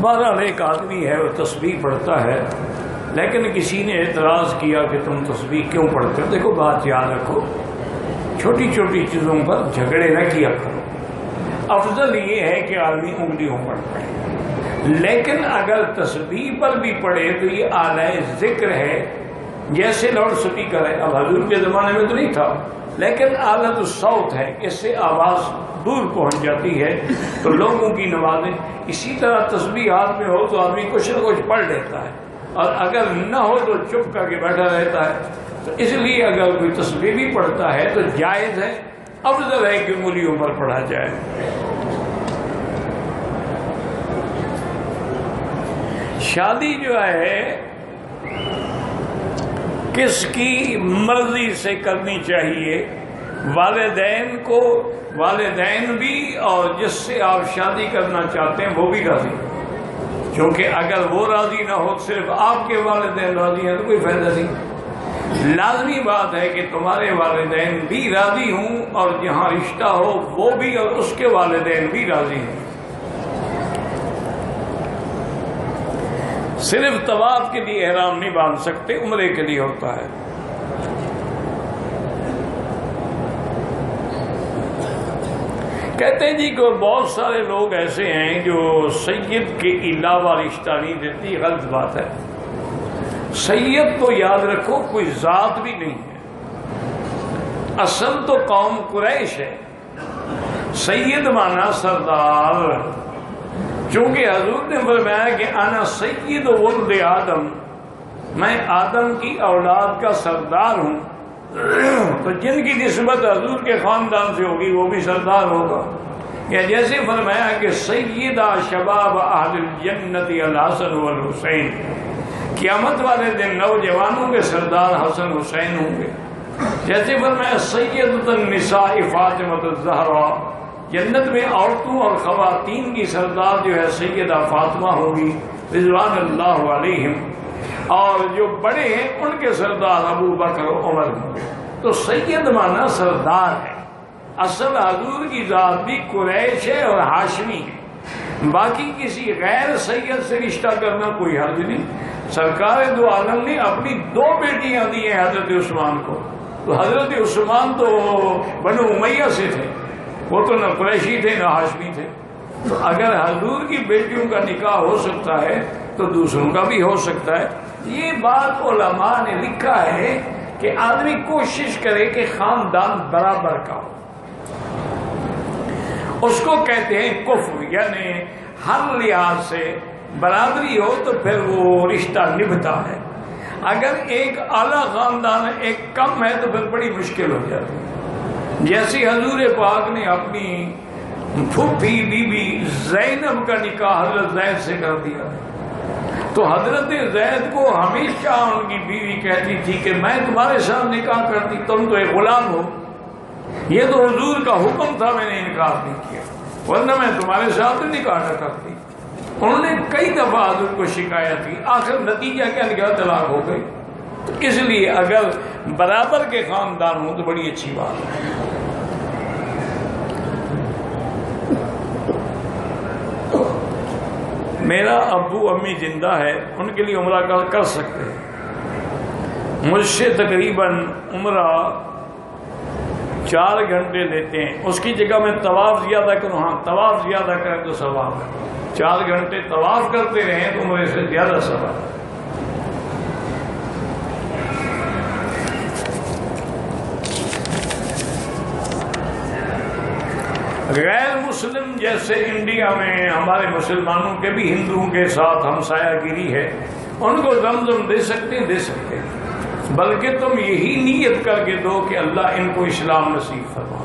بہرحال ایک آدمی ہے وہ تسبیح پڑھتا ہے، لیکن کسی نے اعتراض کیا کہ تم تسبیح کیوں پڑھتے ہو؟ دیکھو بات یاد رکھو، چھوٹی چھوٹی چیزوں پر جھگڑے نہ کیا کرو۔ افضل یہ ہے کہ آدمی انگلیوں پر پڑھے، لیکن اگر تسبیح پر بھی پڑھے تو یہ اعلی ذکر ہے، جیسے لاؤڈ سپیکر ہے۔ اب حضور کے زمانے میں تو نہیں تھا، لیکن آلت الصوت ہے، اس سے آواز دور پہنچ جاتی ہے تو لوگوں کی نمازیں۔ اسی طرح تسبیح ہاتھ میں ہو تو آدمی کچھ نہ کچھ پڑھ لیتا ہے، اور اگر نہ ہو تو چپ کر کے بیٹھا رہتا ہے۔ تو اس لیے اگر کوئی تسبیح بھی پڑھتا ہے تو جائز ہے، افضل ہے کہ انگلیوں پر پڑھا جائے۔ شادی جو ہے کس کی مرضی سے کرنی چاہیے؟ والدین کو، والدین بھی اور جس سے آپ شادی کرنا چاہتے ہیں وہ بھی راضی، کیونکہ اگر وہ راضی نہ ہو، صرف آپ کے والدین راضی ہیں تو کوئی فائدہ نہیں۔ لازمی بات ہے کہ تمہارے والدین بھی راضی ہوں، اور جہاں رشتہ ہو وہ بھی اور اس کے والدین بھی راضی ہوں۔ صرف طواف کے لیے احرام نہیں باندھ سکتے، عمرے کے لیے ہوتا ہے۔ کہتے ہیں جی کہ بہت سارے لوگ ایسے ہیں جو سید کے علاوہ رشتہ نہیں دیتی، غلط بات ہے۔ سید تو یاد رکھو کوئی ذات بھی نہیں ہے، اصل تو قوم قریش ہے۔ سید مانا سردار، چونکہ حضور نے فرمایا کہ انا سید ولد آدم، میں آدم کی اولاد کا سردار ہوں، تو جن کی نسبت حضور کے خاندان سے ہوگی وہ بھی سردار ہوگا۔ یا جیسے فرمایا کہ سیدہ شباب اہل الجنت الحسن والحسین، قیامت والے دن نوجوانوں کے سردار حسن حسین ہوں گے۔ جیسے فرمایا سیدۃ النساء فاطمۃ الزہرا، جنت میں عورتوں اور خواتین کی سردار جو ہے سیدہ فاطمہ ہوگی رضوان اللہ علیہم، اور جو بڑے ہیں ان کے سردار ابو بکر و عمر ہوں گے۔ تو سید مانا سردار ہے۔ اصل حضور کی ذات بھی قریش ہے اور ہاشمی ہے، باقی کسی غیر سید سے رشتہ کرنا کوئی حرج نہیں۔ سرکار دو عالم نے اپنی 2 بیٹیاں دی ہیں حضرت عثمان کو، تو حضرت عثمان تو بنو امیہ سے تھے، وہ تو نہ قریشی تھے نہ ہاشمی تھے۔ تو اگر حضور کی بیٹیوں کا نکاح ہو سکتا ہے تو دوسروں کا بھی ہو سکتا ہے۔ یہ بات علماء نے لکھا ہے کہ آدمی کوشش کرے کہ خاندان برابر کا ہو، اس کو کہتے ہیں کفر، یعنی ہر لحاظ سے برابری ہو تو پھر وہ رشتہ نبھتا ہے۔ اگر ایک اعلیٰ خاندان ہے ایک کم ہے تو پھر بڑی مشکل ہو جاتی ہے۔ جیسے حضور پاک نے اپنی پھوپھی بی بی زینب کا نکاح حضرت زید سے کر دیا، تو حضرت زید کو ہمیشہ ان کی بیوی کہتی تھی کہ میں تمہارے ساتھ نکاح کرتی، تم تو ایک غلام ہو، یہ تو حضور کا حکم تھا، میں نے انکار نہیں کیا، ورنہ میں تمہارے ساتھ نکاح نہ کرتی۔ انہوں نے کئی دفعہ حضور کو شکایت کی، آخر نتیجہ کیا نکلا؟ طلاق ہو گئی۔ تو اس لیے اگر برابر کے خاندان ہوں تو بڑی اچھی بات ہے۔ میرا ابو امی زندہ ہے، ان کے لیے عمرہ کر سکتے ہیں؟ مجھ سے تقریباً عمرہ 4 گھنٹے لیتے ہیں، اس کی جگہ میں طواف زیادہ کروں، ہاں طواف زیادہ کریں تو ثواب ہے، 4 گھنٹے طواف کرتے رہیں تو عمرے سے زیادہ ثواب ہے۔ غیر مسلم جیسے انڈیا میں ہمارے مسلمانوں کے بھی ہندوؤں کے ساتھ ہمسایہ گیری ہے، ان کو زمزم دے سکتے ہیں، دے سکتے ہیں، بلکہ تم یہی نیت کر کے دو کہ اللہ ان کو اسلام نصیب فرما۔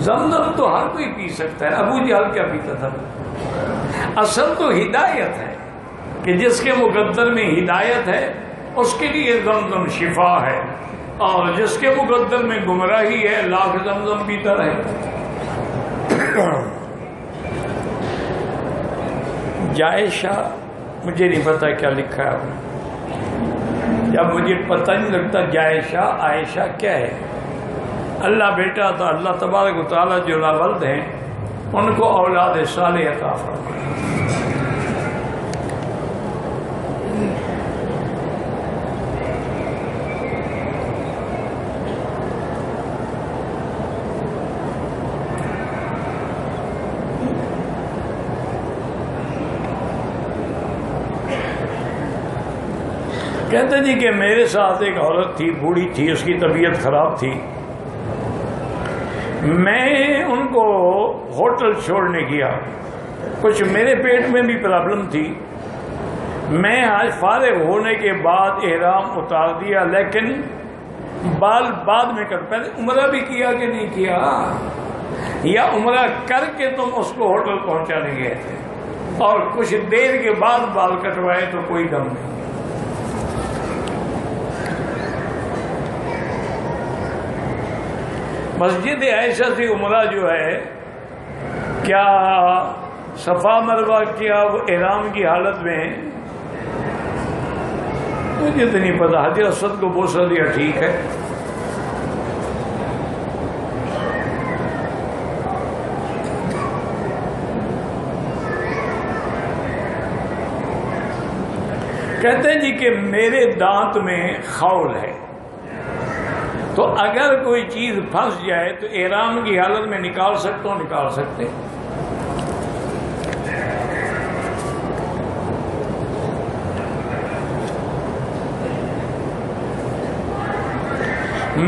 زمزم تو ہر کوئی پی سکتا ہے، ابو جہل کیا پیتا تھا؟ اصل تو ہدایت ہے کہ جس کے مقدر میں ہدایت ہے اس کے لیے زمزم شفا ہے، اور جس کے مقدر میں گمراہی ہے لاکھ زمزم پیتا رہے۔ جائشہ مجھے نہیں پتا کیا لکھا ہے، جب مجھے پتہ نہیں لگتا جائشہ عائشہ کیا ہے۔ اللہ بیٹا تھا، اللہ تبارک و تعالیٰ جو لا ولد ہیں ان کو اولاد صالح عطا فرمائے۔ کہتے جی کہ میرے ساتھ ایک عورت تھی، بوڑھی تھی، اس کی طبیعت خراب تھی، میں ان کو ہوٹل چھوڑنے گیا، کچھ میرے پیٹ میں بھی پرابلم تھی، میں آج فارغ ہونے کے بعد احرام اتار دیا، لیکن بال بعد میں کر، پہلے عمرہ بھی کیا کہ نہیں کیا، یا عمرہ کر کے تم اس کو ہوٹل پہنچانے گئے تھے اور کچھ دیر کے بعد بال کٹوائے تو کوئی دم نہیں۔ مسجد عائشہ سے عمرہ جو ہے، کیا صفا مروہ کیا وہ احرام کی حالت میں؟ مجھے تو نہیں پتا، حجر اسود کو بوسہ دیا ٹھیک ہے۔ کہتے ہیں جی کہ میرے دانت میں خول ہے، تو اگر کوئی چیز پھنس جائے تو احرام کی حالت میں نکال سکتا ہوں؟ نکال سکتے۔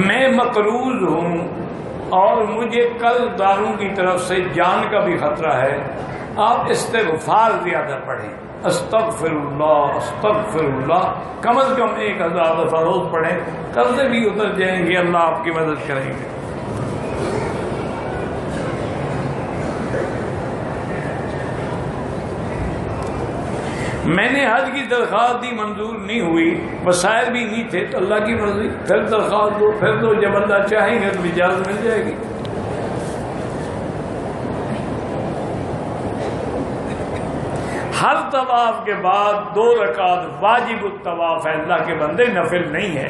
میں مقروض ہوں اور مجھے قرض داروں کی طرف سے جان کا بھی خطرہ ہے، آپ استغفار زیادہ پڑھیں، استغفر اللہ استغفر اللہ، کم از کم 1000 دفعہ روز پڑھیں، قرضے بھی اتر جائیں گے، اللہ آپ کی مدد کریں گے۔ میں نے حج کی درخواست دی، منظور نہیں ہوئی، وسائل بھی نہیں تھے، تو اللہ کی مرضی، پھر درخواست دو، پھر دو، جب اللہ چاہیں گے تو اجازت مل جائے گی۔ ہر طواف کے بعد 2 رکعت واجب الطواف ہے، اللہ کے بندے، نفل نہیں ہے،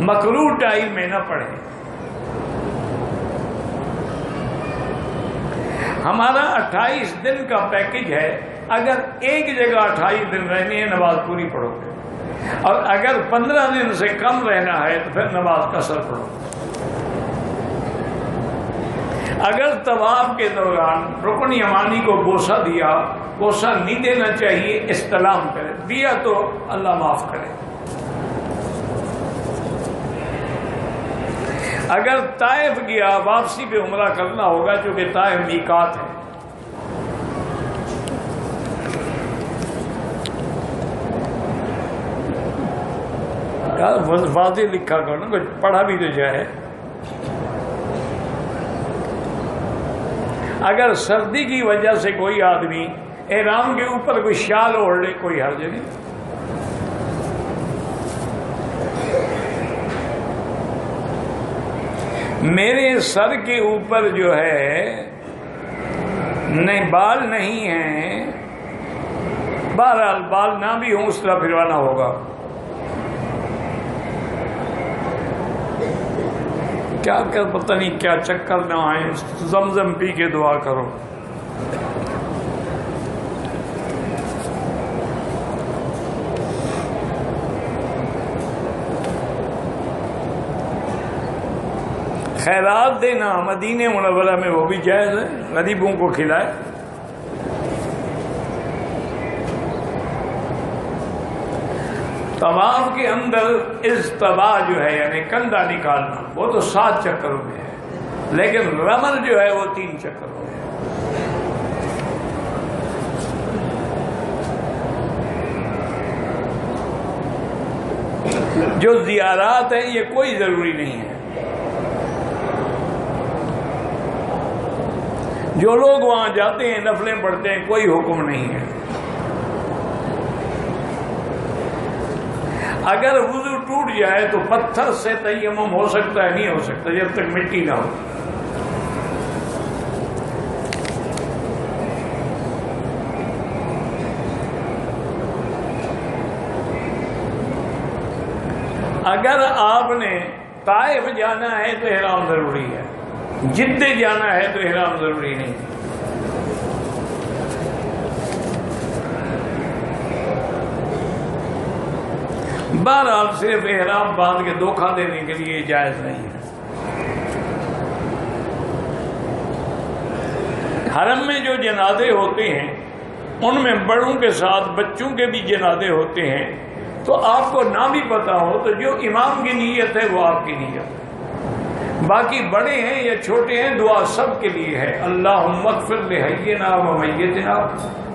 مکروہ ٹائم میں نہ پڑھیں۔ ہمارا 28 دن کا پیکج ہے، اگر ایک جگہ 28 دن رہنے ہیں نماز پوری پڑھو گے، اور اگر 15 دن سے کم رہنا ہے تو پھر نماز قصر پڑھو۔ اگر طواف کے دوران رکن یمانی کو بوسہ دیا، بوسہ نہیں دینا چاہیے، استلام کرے، دیا تو اللہ معاف کرے۔ اگر طائف گیا، واپسی پہ عمرہ کرنا ہوگا چونکہ طائف میقات ہے۔ واضح لکھا کرو نا، کچھ پڑھا بھی تو جائے۔ اگر سردی کی وجہ سے کوئی آدمی احرام کے اوپر کوئی شال اوڑھ لے، کوئی حرج نہیں۔ میرے سر کے اوپر جو ہے نہیں بال نہیں ہیں، بہرحال بال نہ بھی ہوں اس طرح پھروانا ہوگا۔ کیا کر پتہ نہیں کیا چکر نہ آئے، زمزم پی کے دعا کرو۔ خیرات دینا مدینہ منورہ میں وہ بھی جائز ہے، غریبوں کو کھلائے۔ طواف کے اندر اجتبا جو ہے یعنی کندھا نکالنا، وہ تو 7 چکروں میں ہے، لیکن رمل جو ہے وہ 3 چکروں میں ہے۔ جو زیارات ہیں یہ کوئی ضروری نہیں ہے، جو لوگ وہاں جاتے ہیں نفلیں پڑھتے ہیں، کوئی حکم نہیں ہے۔ اگر وضو ٹوٹ جائے تو پتھر سے تیمم ہو سکتا ہے؟ نہیں ہو سکتا جب تک مٹی نہ ہو۔ اگر آپ نے طائف جانا ہے تو احرام ضروری ہے، جدہ جانا ہے تو احرام ضروری نہیں۔ بہرحال صرف احرام باندھ کے دھوکہ دینے کے لیے جائز نہیں ہے۔ حرم میں جو جنازے ہوتے ہیں ان میں بڑوں کے ساتھ بچوں کے بھی جنازے ہوتے ہیں، تو آپ کو نہ بھی پتا ہو تو جو امام کی نیت ہے وہ آپ کی نیت ہے، باقی بڑے ہیں یا چھوٹے ہیں دعا سب کے لیے ہے۔ اللہم اغفر لحینا و میتنا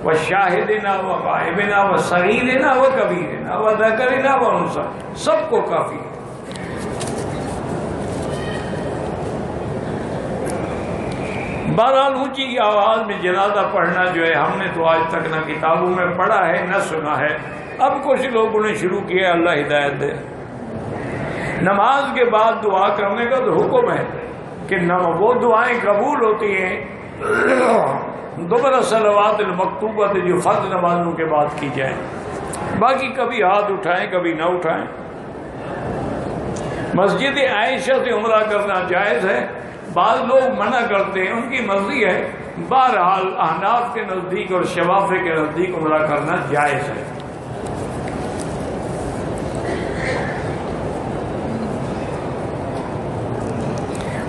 و شاہدنا و غائبنا و صغیرنا و کبیرنا و ذکرنا و انثیٰ، سب کو کافی ہے۔ بہرحال اونچی آواز میں جنازہ پڑھنا جو ہے ہم نے تو آج تک نہ کتابوں میں پڑھا ہے نہ سنا ہے، اب کچھ لوگوں نے شروع کیا، اللہ ہدایت دے۔ نماز کے بعد دعا کرنے کا تو حکم ہے کہ وہ دعائیں قبول ہوتی ہیں دوبارہ صلوات المکتوبہ جو فرض نمازوں کے بعد کی جائیں، باقی کبھی ہاتھ اٹھائیں کبھی نہ اٹھائیں۔ مسجد عائشہ سے عمرہ کرنا جائز ہے، بعض لوگ منع کرتے ہیں، ان کی مرضی ہے، بہرحال احناف کے نزدیک اور شوافی کے نزدیک عمرہ کرنا جائز ہے۔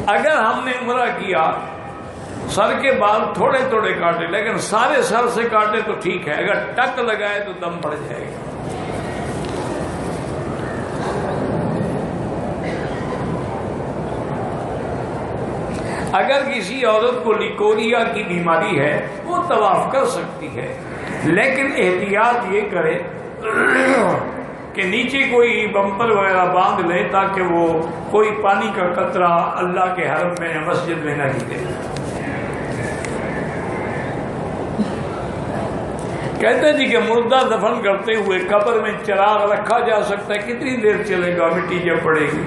اگر ہم نے عمرہ کیا سر کے بال تھوڑے تھوڑے کاٹے لیکن سارے سر سے کاٹے تو ٹھیک ہے، اگر ٹک لگائے تو دم پڑ جائے گا۔ اگر کسی عورت کو لیکوریا کی بیماری ہے وہ طواف کر سکتی ہے، لیکن احتیاط یہ کرے کہ نیچے کوئی بمپر وغیرہ باندھ لے تاکہ وہ کوئی پانی کا قطرہ اللہ کے حرم میں مسجد میں نہ گرے۔ کہتے جی کہ مردہ دفن کرتے ہوئے قبر میں چراغ رکھا جا سکتا ہے، کتنی دیر چلے گا، مٹی جب پڑے گی۔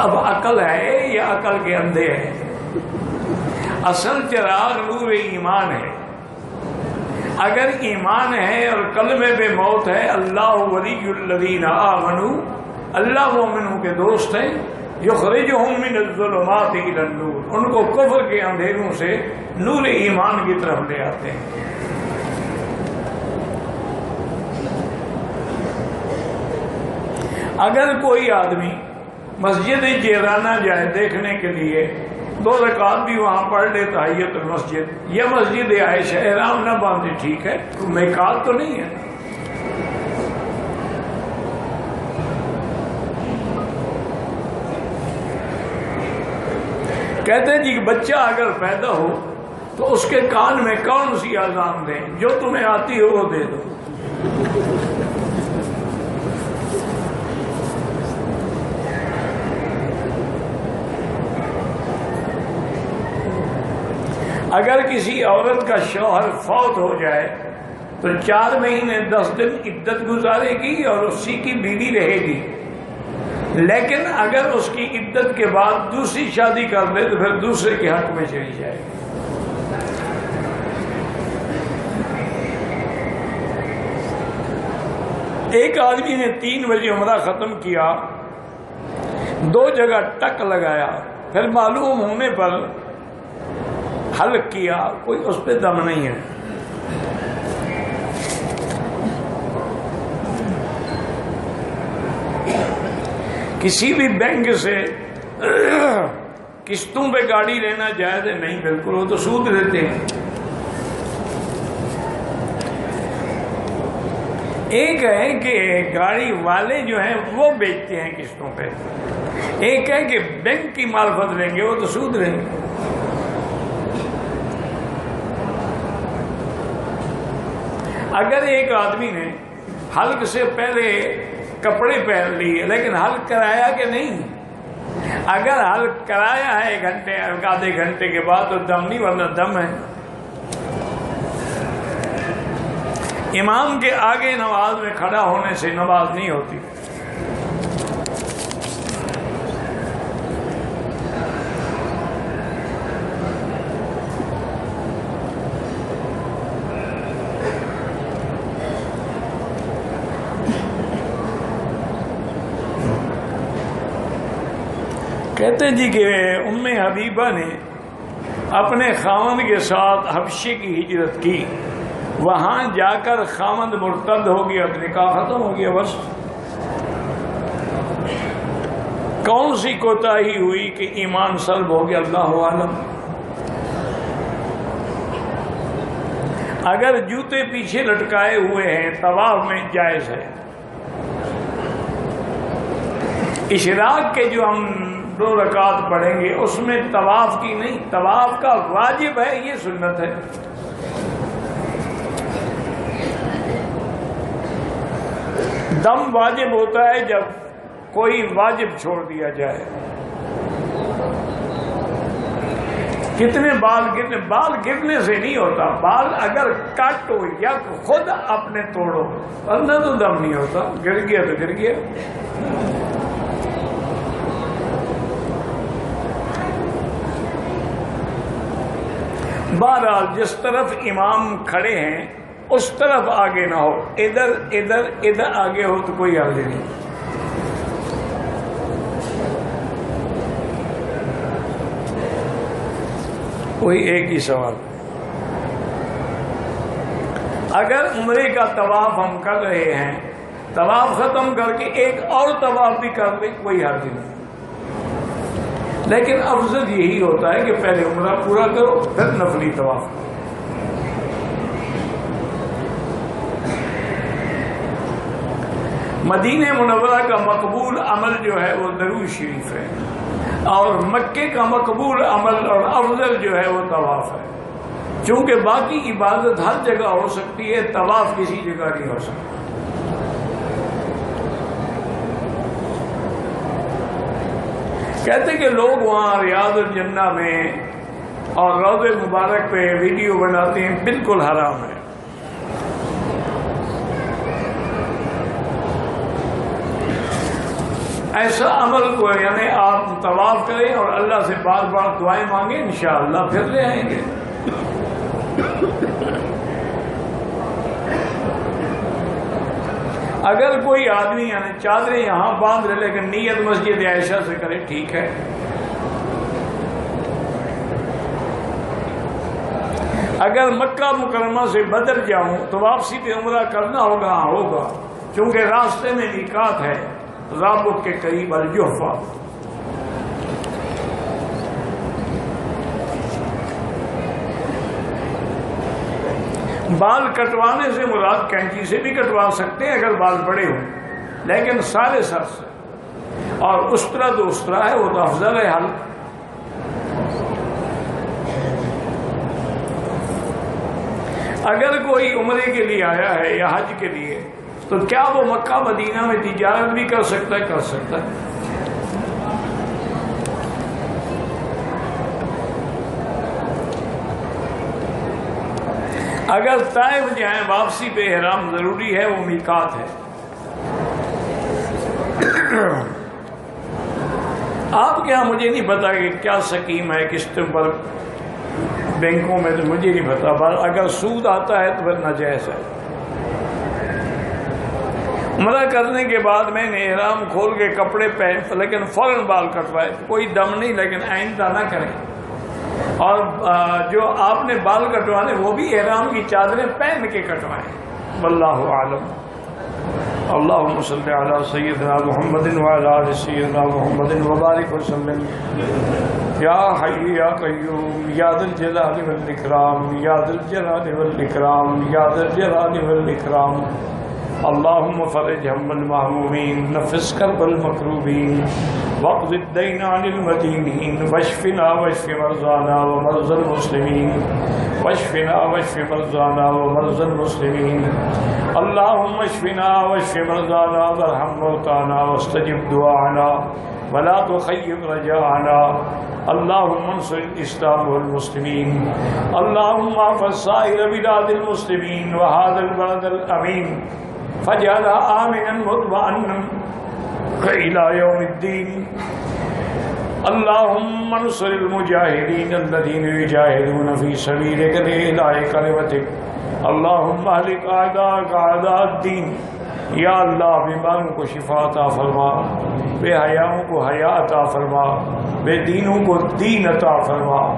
اب عقل ہے یا عقل کے اندھے ہے؟ اصل چراغ نور ایمان ہے، اگر ایمان ہے اور کلمے پہ موت ہے، اللہ ولی الذین آمنوا، اللہ مومنوں کے دوست ہیں، یخرجہم من الظلمات الی النور، ان کو کفر کے اندھیروں سے نور ایمان کی طرف لے آتے ہیں۔ اگر کوئی آدمی مسجد جیرانہ جائے دیکھنے کے لیے، 2 رکعت بھی وہاں پڑھ لے تحیت المسجد، یا مسجد عائشہ، احرام نہ باندھے ٹھیک ہے، میقات تو نہیں ہے۔ کہتے ہیں جی کہ بچہ اگر پیدا ہو تو اس کے کان میں کون سی اذان دیں؟ جو تمہیں آتی ہو وہ دے دو۔ اگر کسی عورت کا شوہر فوت ہو جائے تو 4 مہینے 10 دن عدت گزارے گی اور اسی کی بیوی رہے گی، لیکن اگر اس کی عدت کے بعد دوسری شادی کر لے تو پھر دوسرے کے حق میں چلی جائے گی۔ ایک آدمی نے 3 بجے عمرہ ختم کیا، 2 جگہ ٹک لگایا، پھر معلوم ہونے پر حلق کیا، کوئی اس پہ دم نہیں ہے۔ کسی بھی بینک سے قسطوں پہ گاڑی لینا جائز ہے؟ نہیں، بالکل، وہ تو سود دیتے ہیں۔ ایک ہے کہ گاڑی والے جو ہیں وہ بیچتے ہیں قسطوں پہ، ایک ہے کہ بینک کی معرفت لیں گے، وہ تو سود لیں گے۔ اگر ایک آدمی نے حلق سے پہلے کپڑے پہن لیے لیکن حلق کرایا کہ نہیں، اگر حلق کرایا ہے 1 گھنٹے آدھے گھنٹے کے بعد تو دم نہیں، ورنہ دم ہے۔ امام کے آگے نماز میں کھڑا ہونے سے نماز نہیں ہوتی۔ کہتے جی کہ ام حبیبہ نے اپنے خاوند کے ساتھ حبشے کی ہجرت کی، وہاں جا کر خاوند مرتد ہو گیا، نکاح ختم ہو گیا، بس کون سی کوتاہی ہوئی کہ ایمان سلب ہو گیا، اللہ عالم۔ اگر جوتے پیچھے لٹکائے ہوئے ہیں طواف میں جائز ہے۔ اشراق کے جو ہم 2 رکعت پڑھیں گے اس میں طواف کی نہیں، طواف کا واجب ہے، یہ سنت ہے۔ دم واجب ہوتا ہے جب کوئی واجب چھوڑ دیا جائے۔ کتنے بال گرنے، بال گرنے سے نہیں ہوتا، بال اگر کٹ ہو یا خود اپنے توڑو ورنہ تو دم نہیں ہوتا، گر گیا تو گر گیا۔ بہرحال جس طرف امام کھڑے ہیں اس طرف آگے نہ ہو، ادھر ادھر ادھر آگے ہو تو کوئی حرج نہیں۔ کوئی ایک ہی سوال، اگر عمرے کا طواف ہم کر رہے ہیں، طواف ختم کر کے ایک اور طواف بھی کر لیں، کوئی حرج نہیں، لیکن افضل یہی ہوتا ہے کہ پہلے عمرہ پورا کرو پھر نفلی طواف کرو۔ مدینہ منورہ کا مقبول عمل جو ہے وہ درود شریف ہے، اور مکے کا مقبول عمل اور افضل جو ہے وہ طواف ہے، چونکہ باقی عبادت ہر جگہ ہو سکتی ہے، طواف کسی جگہ نہیں ہو سکتا۔ کہتے کہ لوگ وہاں ریاض الجنہ میں اور روضہ مبارک پہ ویڈیو بناتے ہیں، بالکل حرام ہے۔ ایسا عمل کو یعنی آپ طواف کریں اور اللہ سے بار بار دعائیں مانگیں، انشاءاللہ پھر لے آئیں گے۔ اگر کوئی آدمی یعنی چادریں یہاں باندھ لے لیکن نیت مسجد عائشہ سے کرے، ٹھیک ہے۔ اگر مکہ مکرمہ سے بدر جاؤں تو واپسی پہ عمرہ کرنا ہوگا، ہاں ہوگا، چونکہ راستے میں میقات ہے رابط کے قریب الجحفہ۔ بال کٹوانے سے مراد کینچی سے بھی کٹوا سکتے ہیں اگر بال بڑے ہوں، لیکن سارے سر سے، اور استرا تو استرا ہے، وہ تو افضل ہے حل۔ اگر کوئی عمرے کے لیے آیا ہے یا حج کے لیے تو کیا وہ مکہ مدینہ میں تجارت بھی کر سکتا ہے؟ کر سکتا ہے۔ اگر طائف جائیں واپسی پہ احرام ضروری ہے، وہ میقات ہے۔ آپ کے یہاں مجھے نہیں پتا کہ کیا سکیم ہے قسطوں پر بینکوں میں، تو مجھے نہیں پتا، اگر سود آتا ہے تو پھر ناجائز ہے۔ عمرہ کرنے کے بعد میں نے احرام کھول کے کپڑے پہن لیکن فوراً بال کٹوائے، کوئی دم نہیں، لیکن آئندہ نہ کریں۔ اور جو آپ نے بال کٹوانے وہ بھی احرام کی چادریں پہن کے کٹوائیں۔ واللہ اعلم۔ اللہم صلی علی سیدنا محمد وعلی آل سیدنا محمد وبارک وسلم۔ یا حی یا قیوم یا ذا الجلال والاکرام یا ذا الجلال والاکرام یا ذا الجلال والاکرام۔ اللهم فرج هم المهمومين، نفس كرب المكروبين، واقض الدين عن المدينين، واشفنا واشف مرضانا ومرضى المسلمين، واشفنا واشف مرضانا ومرضى المسلمين. اللهم اشفنا واشف مرضانا وارحم موتانا واستجب دعانا ولا تخيب رجاءنا. اللهم انصر الاسلام والمسلمين. اللهم احفظ سائر بلاد المسلمين وهذا البلد الامين فاجعلها آمنا مطمئنا إلى يوم الدين. اللهم انصر المجاهدين الذين يجاهدون في سبيلك لإعلاء كلمتك. اللهم اهلك أعداءك أعداء الدين یا اللہ بیماروں کو شفا عطا فرما، بے حیاؤں کو حیا عطا فرما، بے دینوں کو دین عطا فرما،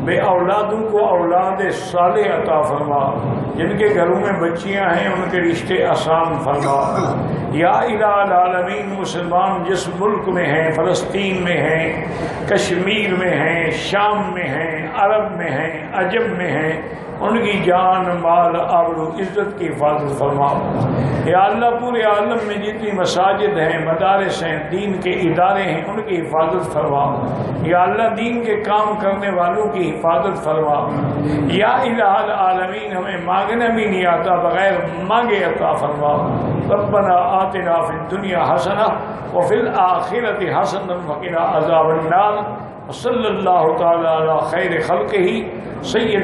بے اولادوں کو اولاد صالح عطا فرما، جن کے گھروں میں بچیاں ہیں ان کے رشتے آسان فرما۔ یا الہ العالمین، مسلمان جس ملک میں ہیں، فلسطین میں ہیں، کشمیر میں ہیں، شام میں ہیں، عرب میں ہیں، عجم میں ہیں، ان کی جان مال آبرو عزت کی حفاظت فرما۔ یا اللہ پورے عالم میں جتنی مساجد ہیں، مدارس ہیں، دین کے ادارے ہیں، ان کی حفاظت فرما۔ یا اللہ دین کے کام کرنے والوں کی حفاظت فرما۔ یا الہ العالمین، ہمیں مانگنا بھی نہیں آتا، بغیر مانگے عطا فرما۔ ربنا آتنا فی الدنیا حسنہ وفی الآخرۃ حسنہ وقنا عذاب النار۔ وصلی اللہ تعالی علی خیر خلقہ سید